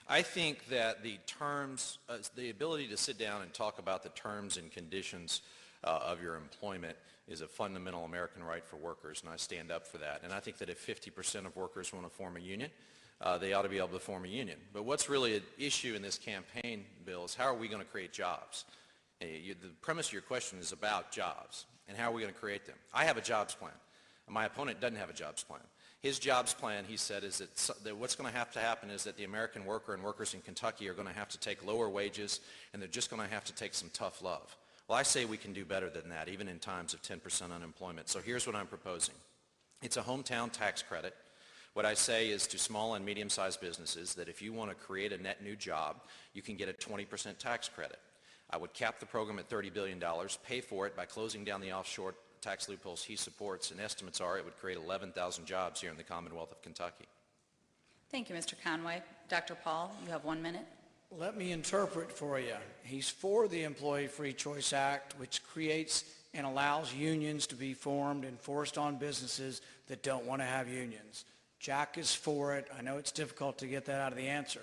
I think that the terms, the ability to sit down and talk about the terms and conditions of your employment is a fundamental American right for workers, and I stand up for that. And I think that if 50% of workers want to form a union, they ought to be able to form a union. But what's really an issue in this campaign bill is how are we going to create jobs? The premise of your question is about jobs, and how are we going to create them? I have a jobs plan. My opponent doesn't have a jobs plan. His jobs plan, he said, is that what's going to happen is that the American worker and workers in Kentucky are going to have to take lower wages, and they're just going to have to take some tough love. Well, I say we can do better than that, even in times of 10% unemployment. So here's what I'm proposing. It's a hometown tax credit. What I say is to small and medium-sized businesses that if you want to create a net new job, you can get a 20% tax credit. I would cap the program at $30 billion, pay for it by closing down the offshore tax loopholes he supports, and estimates are it would create 11,000 jobs here in the Commonwealth of Kentucky. Thank you, Mr. Conway. Dr. Paul, you have 1 minute. Let me interpret for you. He's for the Employee Free Choice Act, which creates and allows unions to be formed and forced on businesses that don't want to have unions. Jack is for it. I know it's difficult to get that out of the answer.